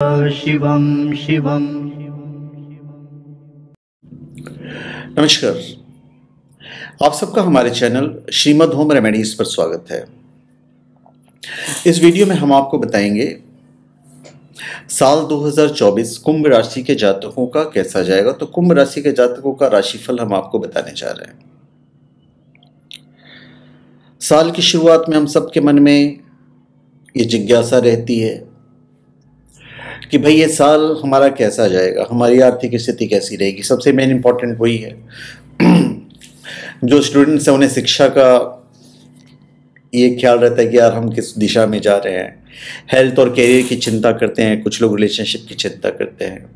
शिवम शिवम। नमस्कार, आप सबका हमारे चैनल श्रीमद होम रेमेडीज पर स्वागत है। इस वीडियो में हम आपको बताएंगे साल 2024 कुंभ राशि के जातकों का कैसा जाएगा। तो कुंभ राशि के जातकों का राशिफल हम आपको बताने जा रहे हैं। साल की शुरुआत में हम सबके मन में ये जिज्ञासा रहती है कि भाई ये साल हमारा कैसा जाएगा, हमारी आर्थिक स्थिति कैसी रहेगी। सबसे मेन इंपॉर्टेंट वही है। जो स्टूडेंट्स हैं उन्हें शिक्षा का ये ख्याल रहता है कि यार हम किस दिशा में जा रहे हैं। हेल्थ और कैरियर की चिंता करते हैं, कुछ लोग रिलेशनशिप की चिंता करते हैं,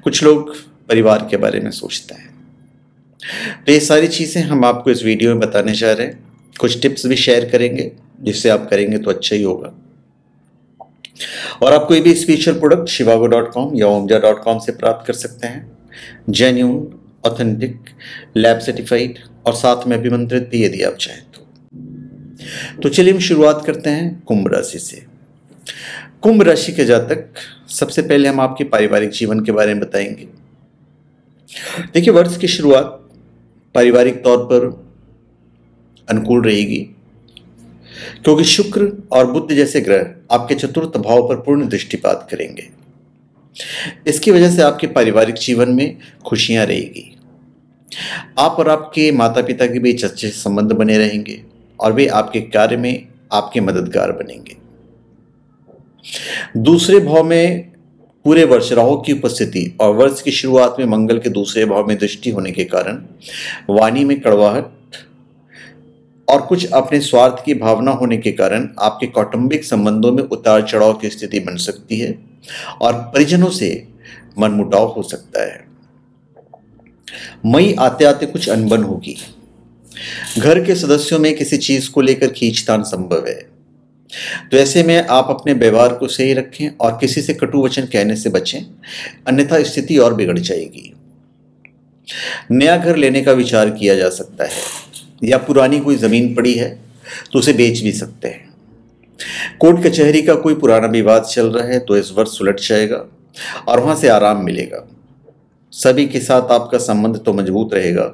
कुछ लोग परिवार के बारे में सोचते हैं। तो ये सारी चीज़ें हम आपको इस वीडियो में बताने जा रहे हैं। कुछ टिप्स भी शेयर करेंगे जिससे आप करेंगे तो अच्छा ही होगा। और आप कोई भी स्पिरिचुअल प्रोडक्ट shivago.com या omja.com से प्राप्त कर सकते हैं। जेन्युइन, ऑथेंटिक, लैब सर्टिफाइड और साथ में अभिमंत्रित भी यदि आप चाहें तो चलिए हम शुरुआत करते हैं कुंभ राशि से। कुंभ राशि के जातक, सबसे पहले हम आपके पारिवारिक जीवन के बारे में बताएंगे। देखिए, वर्ष की शुरुआत पारिवारिक तौर पर अनुकूल रहेगी क्योंकि शुक्र और बुध जैसे ग्रह आपके चतुर्थ भाव पर पूर्ण दृष्टिपात करेंगे। इसकी वजह से आपके पारिवारिक जीवन में खुशियां रहेगी। आप और आपके माता पिता के बीच अच्छे संबंध बने रहेंगे और वे आपके कार्य में आपके मददगार बनेंगे। दूसरे भाव में पूरे वर्ष राहु की उपस्थिति और वर्ष की शुरुआत में मंगल के दूसरे भाव में दृष्टि होने के कारण वाणी में कड़वाहट और कुछ अपने स्वार्थ की भावना होने के कारण आपके कौटुंबिक संबंधों में उतार चढ़ाव की स्थिति बन सकती है और परिजनों से मनमुटाव हो सकता है। मई आते आते कुछ अनबन होगी। घर के सदस्यों में किसी चीज को लेकर खींचतान संभव है। तो ऐसे में आप अपने व्यवहार को सही रखें और किसी से कटु वचन कहने से बचें, अन्यथा स्थिति और बिगड़ जाएगी। नया घर लेने का विचार किया जा सकता है या पुरानी कोई जमीन पड़ी है तो उसे बेच भी सकते हैं। कोर्ट कचहरी का कोई पुराना विवाद चल रहा है तो इस वर्ष सुलझ जाएगा और वहां से आराम मिलेगा। सभी के साथ आपका संबंध तो मजबूत रहेगा,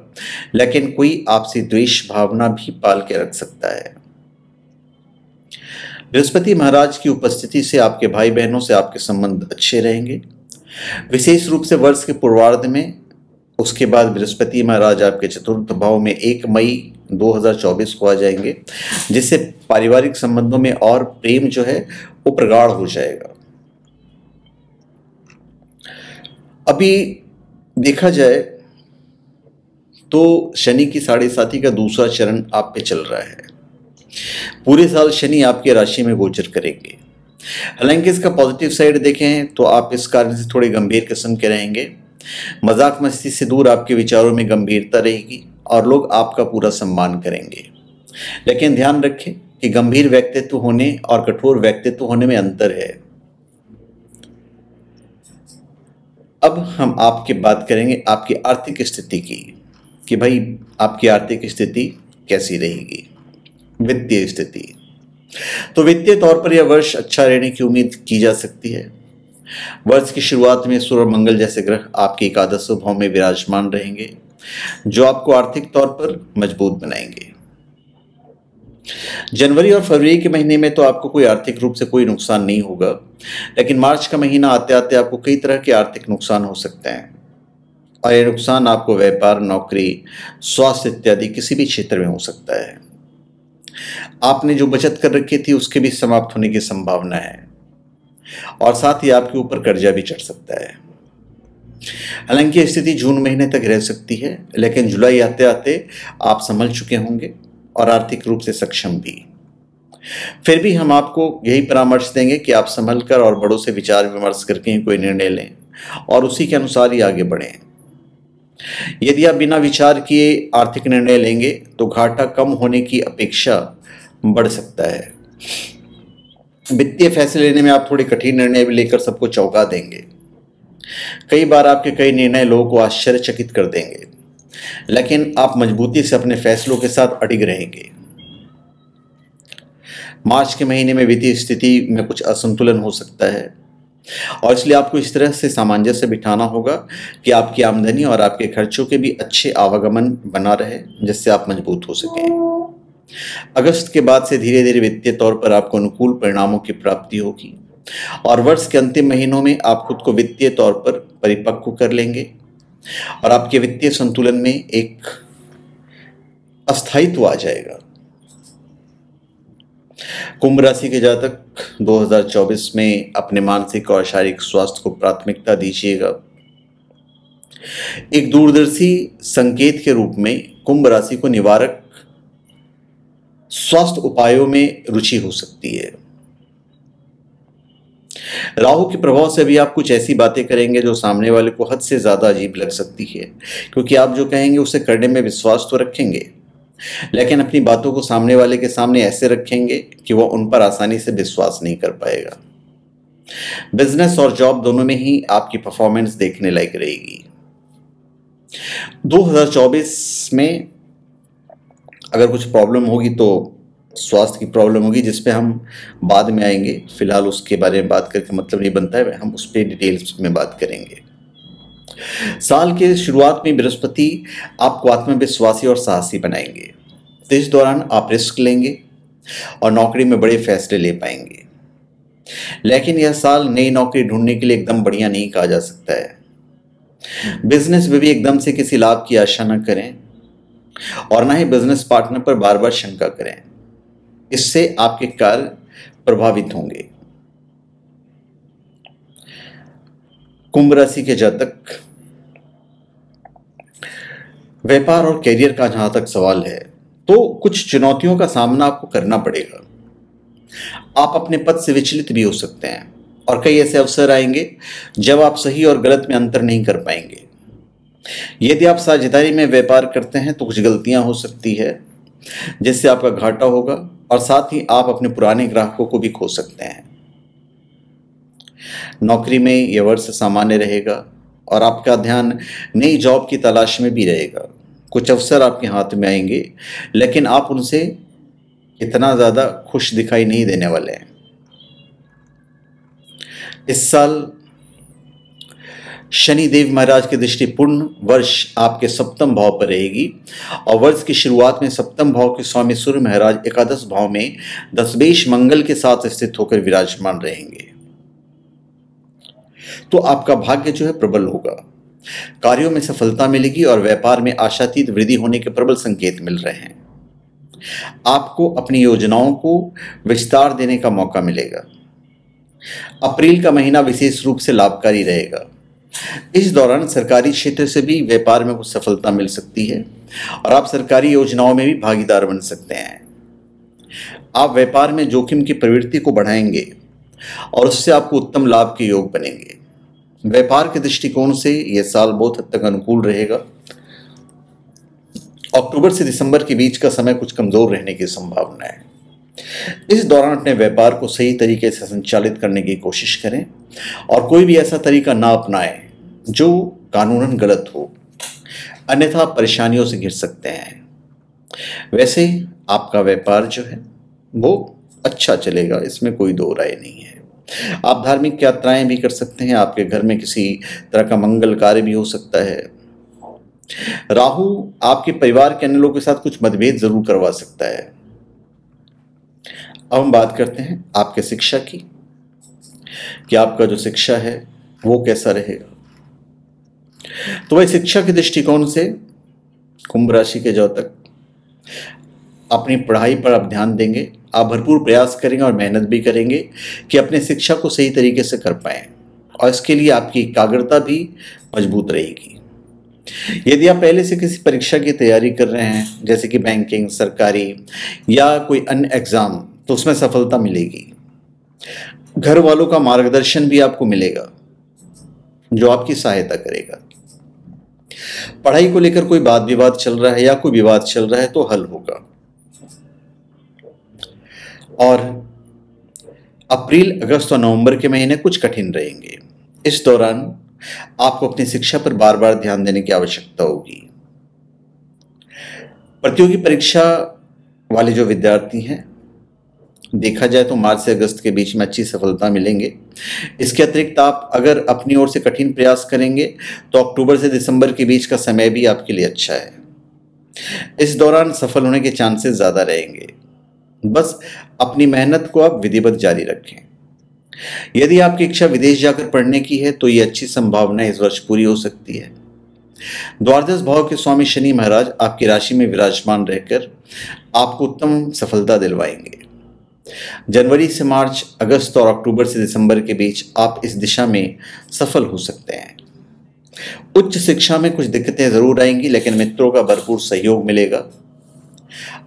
लेकिन कोई आपसे द्वेष भावना भी पाल के रख सकता है। बृहस्पति महाराज की उपस्थिति से आपके भाई बहनों से आपके संबंध अच्छे रहेंगे, विशेष रूप से वर्ष के पूर्वार्ध में। उसके बाद बृहस्पति महाराज आपके चतुर्थ भाव में 1 मई 2024 को आ जाएंगे, जिससे पारिवारिक संबंधों में और प्रेम जो है वो प्रगाढ़ हो जाएगा। अभी देखा जाए तो शनि की 7.5 का दूसरा चरण आप पे चल रहा है। पूरे साल शनि आपकी राशि में गोचर करेंगे। हालांकि इसका पॉजिटिव साइड देखें तो आप इस कारण से थोड़े गंभीर किस्म के रहेंगे। मजाक मस्ती से दूर आपके विचारों में गंभीरता रहेगी और लोग आपका पूरा सम्मान करेंगे। लेकिन ध्यान रखें कि गंभीर व्यक्तित्व होने और कठोर व्यक्तित्व होने में अंतर है। अब हम आपकी बात करेंगे आपकी आर्थिक स्थिति की, कि भाई आपकी आर्थिक स्थिति कैसी रहेगी। वित्तीय स्थिति, तो वित्तीय तौर पर यह वर्ष अच्छा रहने की उम्मीद की जा सकती है। वर्ष की शुरुआत में सूर्य और मंगल जैसे ग्रह आपके एकादश भाव में विराजमान रहेंगे, जो आपको आर्थिक तौर पर मजबूत बनाएंगे। जनवरी और फरवरी के महीने में तो आपको कोई आर्थिक रूप से कोई नुकसान नहीं होगा, लेकिन मार्च का महीना आते आते आपको कई तरह के आर्थिक नुकसान हो सकते हैं और यह नुकसान आपको व्यापार, नौकरी, स्वास्थ्य इत्यादि किसी भी क्षेत्र में हो सकता है। आपने जो बचत कर रखी थी उसके भी समाप्त होने की संभावना है और साथ ही आपके ऊपर कर्जा भी चढ़ सकता है। हालांकि स्थिति जून महीने तक रह सकती है, लेकिन जुलाई आते आते आप संभल चुके होंगे और आर्थिक रूप से सक्षम भी। फिर भी हम आपको यही परामर्श देंगे कि आप संभल कर और बड़ों से विचार विमर्श करके कोई निर्णय लें और उसी के अनुसार ही आगे बढ़ें। यदि आप बिना विचार किए आर्थिक निर्णय लेंगे तो घाटा कम होने की अपेक्षा बढ़ सकता है। वित्तीय फैसले लेने में आप थोड़े कठिन निर्णय भी लेकर सबको चौंका देंगे। कई बार आपके कई निर्णय लोगों को आश्चर्यचकित कर देंगे, लेकिन आप मजबूती से अपने फैसलों के साथ अडिग रहेंगे। मार्च के महीने में वित्तीय स्थिति में कुछ असंतुलन हो सकता है। और इसलिए आपको इस तरह से सामंजस्य बिठाना होगा कि आपकी आमदनी और आपके खर्चों के भी अच्छे आवागमन बना रहे, जिससे आप मजबूत हो सकें। अगस्त के बाद से धीरे धीरे वित्तीय तौर पर आपको अनुकूल परिणामों की प्राप्ति होगी और वर्ष के अंतिम महीनों में आप खुद को वित्तीय तौर पर परिपक्व कर लेंगे और आपके वित्तीय संतुलन में एक अस्थायित्व आ जाएगा। कुंभ राशि के जातक 2024 में अपने मानसिक और शारीरिक स्वास्थ्य को प्राथमिकता दीजिएगा। एक दूरदर्शी संकेत के रूप में कुंभ राशि को निवारक स्वास्थ्य उपायों में रुचि हो सकती है। राहु के प्रभाव से भी आप कुछ ऐसी बातें करेंगे जो सामने वाले को हद से ज्यादा अजीब लग सकती है, क्योंकि आप जो कहेंगे उसे करने में विश्वास तो रखेंगे, लेकिन अपनी बातों को सामने वाले के सामने ऐसे रखेंगे कि वह उन पर आसानी से विश्वास नहीं कर पाएगा। बिजनेस और जॉब दोनों में ही आपकी परफॉर्मेंस देखने लायक रहेगी। 2024 में अगर कुछ प्रॉब्लम होगी तो स्वास्थ्य की प्रॉब्लम होगी, जिस पे हम बाद में आएंगे। फिलहाल उसके बारे में बात करके मतलब नहीं बनता है, हम उस पर डिटेल्स में बात करेंगे। साल के शुरुआत में बृहस्पति आपको आत्मविश्वासी और साहसी बनाएंगे, तो इस दौरान आप रिस्क लेंगे और नौकरी में बड़े फैसले ले पाएंगे। लेकिन यह साल नई नौकरी ढूंढने के लिए एकदम बढ़िया नहीं कहा जा सकता है। बिजनेस में भी एकदम से किसी लाभ की आशा न करें और ना ही बिजनेस पार्टनर पर बार बार शंका करें, इससे आपके कार्य प्रभावित होंगे। कुंभ राशि के जातक व्यापार और कैरियर का जहां तक सवाल है तो कुछ चुनौतियों का सामना आपको करना पड़ेगा। आप अपने पद से विचलित भी हो सकते हैं और कई ऐसे अवसर आएंगे जब आप सही और गलत में अंतर नहीं कर पाएंगे। यदि आप साझेदारी में व्यापार करते हैं तो कुछ गलतियां हो सकती है जिससे आपका घाटा होगा और साथ ही आप अपने पुराने ग्राहकों को भी खो सकते हैं। नौकरी में यह वर्ष सामान्य रहेगा और आपका ध्यान नई जॉब की तलाश में भी रहेगा। कुछ अवसर आपके हाथ में आएंगे, लेकिन आप उनसे इतना ज़्यादा खुश दिखाई नहीं देने वाले हैं। इस साल शनि देव महाराज की दृष्टि पूर्ण वर्ष आपके सप्तम भाव पर रहेगी और वर्ष की शुरुआत में सप्तम भाव के स्वामी सूर्य महाराज एकादश भाव में दशमेश मंगल के साथ स्थित होकर विराजमान रहेंगे। तो आपका भाग्य जो है प्रबल होगा, कार्यों में सफलता मिलेगी और व्यापार में आशातीत वृद्धि होने के प्रबल संकेत मिल रहे हैं। आपको अपनी योजनाओं को विस्तार देने का मौका मिलेगा। अप्रैल का महीना विशेष रूप से लाभकारी रहेगा। इस दौरान सरकारी क्षेत्र से भी व्यापार में कुछ सफलता मिल सकती है और आप सरकारी योजनाओं में भी भागीदार बन सकते हैं। आप व्यापार में जोखिम की प्रवृत्ति को बढ़ाएंगे और उससे आपको उत्तम लाभ के योग बनेंगे। व्यापार के दृष्टिकोण से यह साल बहुत हद तक अनुकूल रहेगा। अक्टूबर से दिसंबर के बीच का समय कुछ कमजोर रहने की संभावना है। इस दौरान अपने व्यापार को सही तरीके से संचालित करने की कोशिश करें और कोई भी ऐसा तरीका ना अपनाएं जो कानूनन गलत हो, अन्यथा परेशानियों से घिर सकते हैं। वैसे आपका व्यापार जो है वो अच्छा चलेगा, इसमें कोई दो राय नहीं है। आप धार्मिक यात्राएं भी कर सकते हैं, आपके घर में किसी तरह का मंगल कार्य भी हो सकता है। राहु आपके परिवार के अन्य लोगों के साथ कुछ मतभेद जरूर करवा सकता है। अब हम बात करते हैं आपके शिक्षा की, कि आपका जो शिक्षा है वो कैसा रहेगा। तो वह शिक्षा के दृष्टिकोण से कुंभ राशि के जातक अपनी पढ़ाई पर आप ध्यान देंगे। आप भरपूर प्रयास करेंगे और मेहनत भी करेंगे कि अपने शिक्षा को सही तरीके से कर पाएं और इसके लिए आपकी एकाग्रता भी मजबूत रहेगी। यदि आप पहले से किसी परीक्षा की तैयारी कर रहे हैं, जैसे कि बैंकिंग, सरकारी या कोई अन्य एग्जाम, तो उसमें सफलता मिलेगी। घर वालों का मार्गदर्शन भी आपको मिलेगा जो आपकी सहायता करेगा। पढ़ाई को लेकर कोई वाद विवाद चल रहा है या कोई विवाद चल रहा है तो हल होगा। और अप्रैल, अगस्त और नवंबर के महीने कुछ कठिन रहेंगे। इस दौरान आपको अपनी शिक्षा पर बार बार ध्यान देने की आवश्यकता होगी। प्रतियोगी परीक्षा वाले जो विद्यार्थी हैं देखा जाए तो मार्च से अगस्त के बीच में अच्छी सफलता मिलेंगे। इसके अतिरिक्त आप अगर अपनी ओर से कठिन प्रयास करेंगे तो अक्टूबर से दिसंबर के बीच का समय भी आपके लिए अच्छा है। इस दौरान सफल होने के चांसेस ज़्यादा रहेंगे। बस अपनी मेहनत को आप विधिवत जारी रखें। यदि आपकी इच्छा विदेश जाकर पढ़ने की है तो ये अच्छी संभावना इस वर्ष पूरी हो सकती है। द्वादश भाव के स्वामी शनि महाराज आपकी राशि में विराजमान रहकर आपको उत्तम सफलता दिलवाएंगे। जनवरी से मार्च, अगस्त और अक्टूबर से दिसंबर के बीच आप इस दिशा में सफल हो सकते हैं। उच्च शिक्षा में कुछ दिक्कतें जरूर आएंगी, लेकिन मित्रों का भरपूर सहयोग मिलेगा।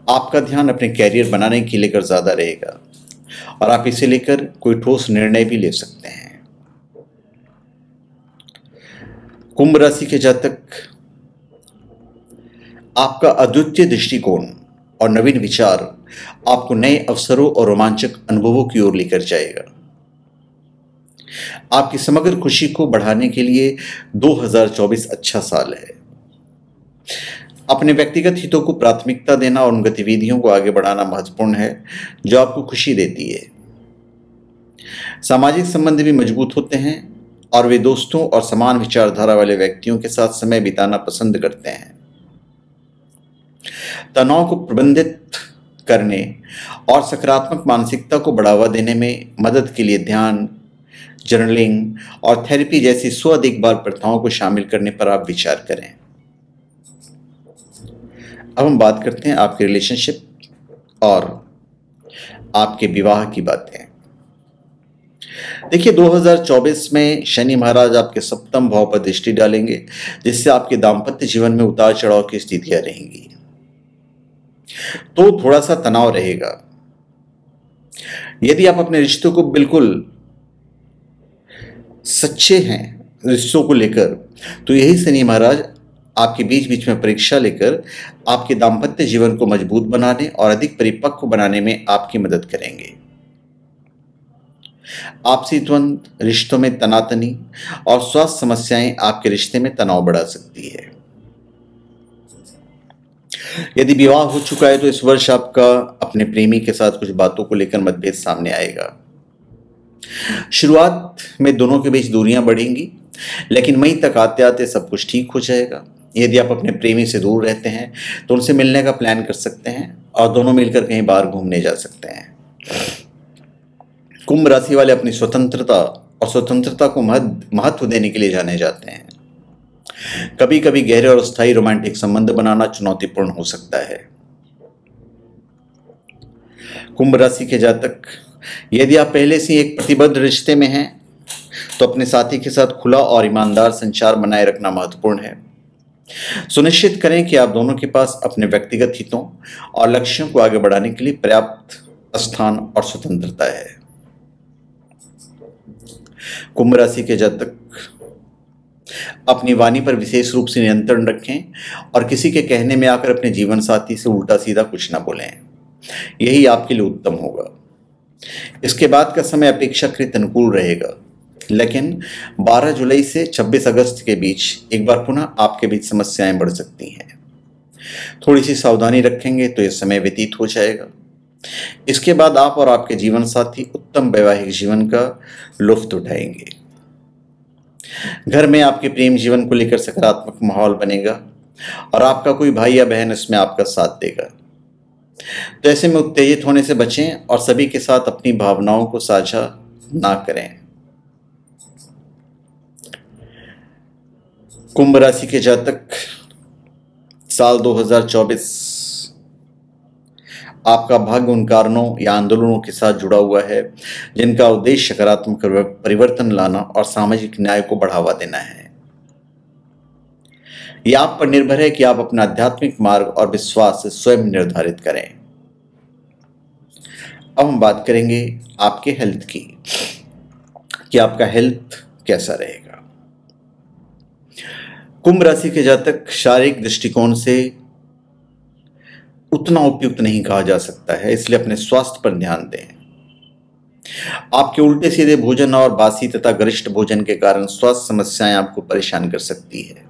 आपका ध्यान अपने कैरियर बनाने के लेकर ज्यादा रहेगा और आप इसे लेकर कोई ठोस निर्णय भी ले सकते हैं। कुंभ राशि के जातक, आपका अद्वितीय दृष्टिकोण और नवीन विचार आपको नए अवसरों और रोमांचक अनुभवों की ओर लेकर जाएगा। आपकी समग्र खुशी को बढ़ाने के लिए 2024 अच्छा साल है। अपने व्यक्तिगत हितों को प्राथमिकता देना और उन गतिविधियों को आगे बढ़ाना महत्वपूर्ण है जो आपको खुशी देती है। सामाजिक संबंध भी मजबूत होते हैं और वे दोस्तों और समान विचारधारा वाले व्यक्तियों के साथ समय बिताना पसंद करते हैं। तनाव को प्रबंधित करने और सकारात्मक मानसिकता को बढ़ावा देने में मदद के लिए ध्यान, जर्नलिंग और थेरेपी जैसी स्व देखभाल प्रथाओं को शामिल करने पर आप विचार करें। अब हम बात करते हैं आपके रिलेशनशिप और आपके विवाह की बातें। देखिए, 2024 में शनि महाराज आपके सप्तम भाव पर दृष्टि डालेंगे, जिससे आपके दाम्पत्य जीवन में उतार चढ़ाव की स्थितियां रहेंगी, तो थोड़ा सा तनाव रहेगा। यदि आप अपने रिश्तों को बिल्कुल सच्चे हैं रिश्तों को लेकर, तो यही शनि महाराज आपके बीच बीच में परीक्षा लेकर आपके दाम्पत्य जीवन को मजबूत बनाने और अधिक परिपक्व बनाने में आपकी मदद करेंगे। आपसी द्वंद, रिश्तों में तनातनी और स्वास्थ्य समस्याएं आपके रिश्ते में तनाव बढ़ा सकती है। यदि विवाह हो चुका है तो इस वर्ष आपका अपने प्रेमी के साथ कुछ बातों को लेकर मतभेद सामने आएगा। शुरुआत में दोनों के बीच दूरियां बढ़ेंगी, लेकिन मई तक आते आते सब कुछ ठीक हो जाएगा। यदि आप अपने प्रेमी से दूर रहते हैं तो उनसे मिलने का प्लान कर सकते हैं और दोनों मिलकर कहीं बाहर घूमने जा सकते हैं। कुंभ राशि वाले अपनी स्वतंत्रता और स्वतंत्रता को महत्व देने के लिए जाने जाते हैं। कभी कभी गहरे और स्थायी रोमांटिक संबंध बनाना चुनौतीपूर्ण हो सकता है। कुंभ राशि के जातक, यदि आप पहले से एक प्रतिबद्ध रिश्ते में हैं तो अपने साथी के साथ खुला और ईमानदार संचार बनाए रखना महत्वपूर्ण है। सुनिश्चित करें कि आप दोनों के पास अपने व्यक्तिगत हितों और लक्ष्यों को आगे बढ़ाने के लिए पर्याप्त स्थान और स्वतंत्रता है। कुंभ राशि के जातक, अपनी वाणी पर विशेष रूप से नियंत्रण रखें और किसी के कहने में आकर अपने जीवन साथी से उल्टा सीधा कुछ ना बोलें। यही आपके लिए उत्तम होगा। इसके बाद का समय अपेक्षाकृत अनुकूल रहेगा, लेकिन 12 जुलाई से 26 अगस्त के बीच एक बार पुनः आपके बीच समस्याएं बढ़ सकती हैं। थोड़ी सी सावधानी रखेंगे तो यह समय व्यतीत हो जाएगा। इसके बाद आप और आपके जीवन साथी उत्तम वैवाहिक जीवन का लुत्फ उठाएंगे। घर में आपके प्रेम जीवन को लेकर सकारात्मक माहौल बनेगा और आपका कोई भाई या बहन इसमें आपका साथ देगा। तो ऐसे में उत्तेजित होने से बचें और सभी के साथ अपनी भावनाओं को साझा ना करें। कुंभ राशि के जातक, साल 2024 आपका भाग्य उन कारणों या आंदोलनों के साथ जुड़ा हुआ है जिनका उद्देश्य सकारात्मक परिवर्तन लाना और सामाजिक न्याय को बढ़ावा देना है। यह आप पर निर्भर है कि आप अपना आध्यात्मिक मार्ग और विश्वास स्वयं निर्धारित करें। अब हम बात करेंगे आपके हेल्थ की, कि आपका हेल्थ कैसा रहेगा। कुंभ राशि के जातक, शारीरिक दृष्टिकोण से उतना उपयुक्त नहीं कहा जा सकता है, इसलिए अपने स्वास्थ्य पर ध्यान दें। आपके उल्टे सीधे भोजन और बासी तथा गरिष्ठ भोजन के कारण स्वास्थ्य समस्याएं आपको परेशान कर सकती है।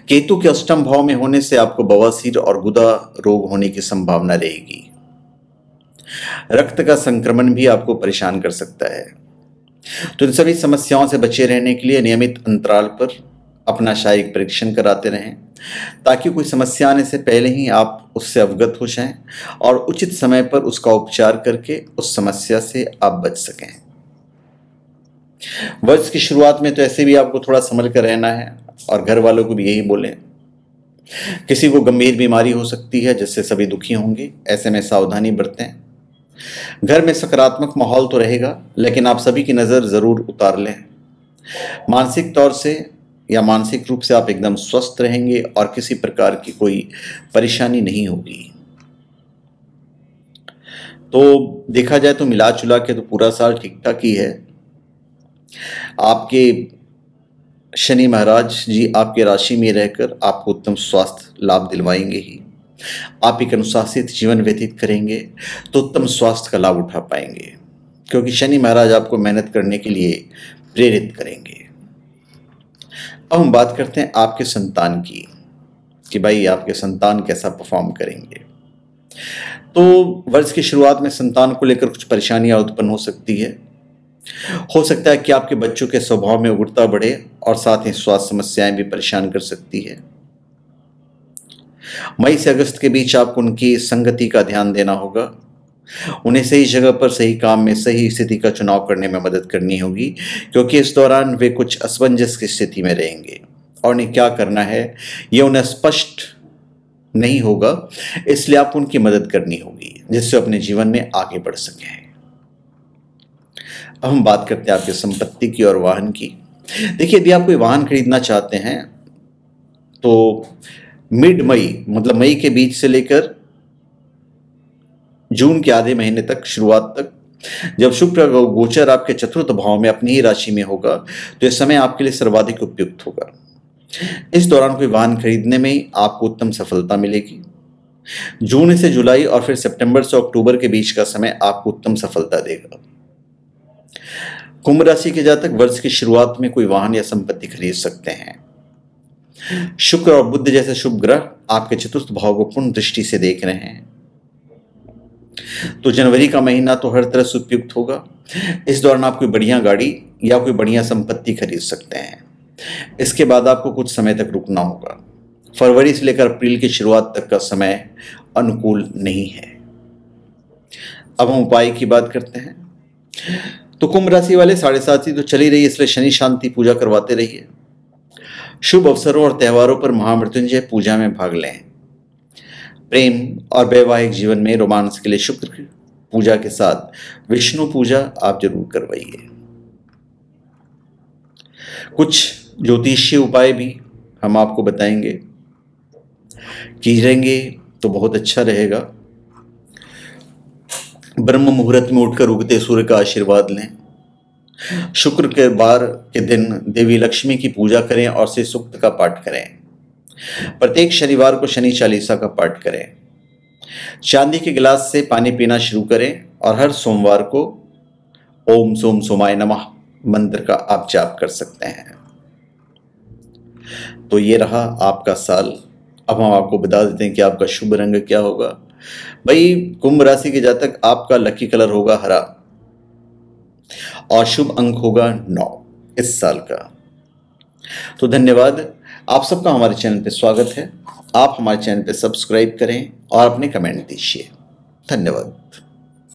केतु के अष्टम भाव में होने से आपको बवासीर और गुदा रोग होने की संभावना रहेगी। रक्त का संक्रमण भी आपको परेशान कर सकता है। तो इन सभी समस्याओं से बचे रहने के लिए नियमित अंतराल पर अपना शारीरिक परीक्षण कराते रहें, ताकि कोई समस्या आने से पहले ही आप उससे अवगत हो जाएं और उचित समय पर उसका उपचार करके उस समस्या से आप बच सकें। वर्ष की शुरुआत में तो ऐसे भी आपको थोड़ा संभल कर रहना है और घर वालों को भी यही बोलें। किसी को गंभीर बीमारी हो सकती है जिससे सभी दुखी होंगे, ऐसे में सावधानी बरतें। घर में सकारात्मक माहौल तो रहेगा, लेकिन आप सभी की नज़र ज़रूर उतार लें। मानसिक तौर से या मानसिक रूप से आप एकदम स्वस्थ रहेंगे और किसी प्रकार की कोई परेशानी नहीं होगी। तो देखा जाए तो मिला जुला के तो पूरा साल ठीक ठाक ही है। आपके शनि महाराज जी आपके राशि में रहकर आपको उत्तम स्वास्थ्य लाभ दिलवाएंगे ही। आप एक अनुशासित जीवन व्यतीत करेंगे तो उत्तम स्वास्थ्य का लाभ उठा पाएंगे, क्योंकि शनि महाराज आपको मेहनत करने के लिए प्रेरित करेंगे। अब हम बात करते हैं आपके संतान की, कि भाई आपके संतान कैसा परफॉर्म करेंगे। तो वर्ष की शुरुआत में संतान को लेकर कुछ परेशानियां उत्पन्न हो सकती है। हो सकता है कि आपके बच्चों के स्वभाव में उग्रता बढ़े और साथ ही स्वास्थ्य समस्याएं भी परेशान कर सकती है। मई से अगस्त के बीच आपको उनकी संगति का ध्यान देना होगा। उन्हें सही जगह पर सही काम में सही स्थिति का चुनाव करने में मदद करनी होगी, क्योंकि इस दौरान वे कुछ असमंजस की स्थिति में रहेंगे और उन्हें क्या करना है ये उन्हें स्पष्ट नहीं होगा। इसलिए आपको उनकी मदद करनी होगी जिससे अपने जीवन में आगे बढ़ सकें। अब हम बात करते हैं आपकी संपत्ति की और वाहन की। देखिए, यदि आप कोई वाहन खरीदना चाहते हैं तो मिड मई, मतलब मई के बीच से लेकर जून के आधे महीने तक, शुरुआत तक, जब शुक्र का गोचर आपके चतुर्थ भाव में अपनी ही राशि में होगा, तो यह समय आपके लिए सर्वाधिक उपयुक्त होगा। इस दौरान कोई वाहन खरीदने में आपको उत्तम सफलता मिलेगी। जून से जुलाई और फिर सितंबर से अक्टूबर के बीच का समय आपको उत्तम सफलता देगा। कुंभ राशि के जातक वर्ष की शुरुआत में कोई वाहन या संपत्ति खरीद सकते हैं। शुक्र और बुध जैसे शुभ ग्रह आपके चतुर्थ भाव को पूर्ण दृष्टि से देख रहे हैं, तो जनवरी का महीना तो हर तरह से उपयुक्त होगा। इस दौरान आप कोई बढ़िया गाड़ी या कोई बढ़िया संपत्ति खरीद सकते हैं। इसके बाद आपको कुछ समय तक रुकना होगा। फरवरी से लेकर अप्रैल की शुरुआत तक का समय अनुकूल नहीं है। अब हम उपाय की बात करते हैं। तो कुंभ राशि वाले 7.5 तो चल ही रही है, इसलिए शनि शांति पूजा करवाते रहिए। शुभ अवसरों और त्योहारों पर महामृत्युंजय पूजा में भाग लें। प्रेम और वैवाहिक जीवन में रोमांस के लिए शुक्र पूजा के साथ विष्णु पूजा आप जरूर करवाइए। कुछ ज्योतिषीय उपाय भी हम आपको बताएंगे, कीजिएंगे तो बहुत अच्छा रहेगा। ब्रह्म मुहूर्त में उठकर उगते सूर्य का आशीर्वाद लें। शुक्र के बार के दिन देवी लक्ष्मी की पूजा करें और श्री सूक्त का पाठ करें। प्रत्येक शनिवार को शनि चालीसा का पाठ करें। चांदी के गिलास से पानी पीना शुरू करें और हर सोमवार को ओम सोम सोमाय नमः मंत्र का आप जाप कर सकते हैं। तो ये रहा आपका साल। अब हम आपको बता देते हैं कि आपका शुभ रंग क्या होगा। भाई, कुंभ राशि के जातक आपका लकी कलर होगा हरा और शुभ अंक होगा 9 इस साल का। तो धन्यवाद, आप सबका हमारे चैनल पे स्वागत है। आप हमारे चैनल पे सब्सक्राइब करें और अपने कमेंट दीजिए। धन्यवाद।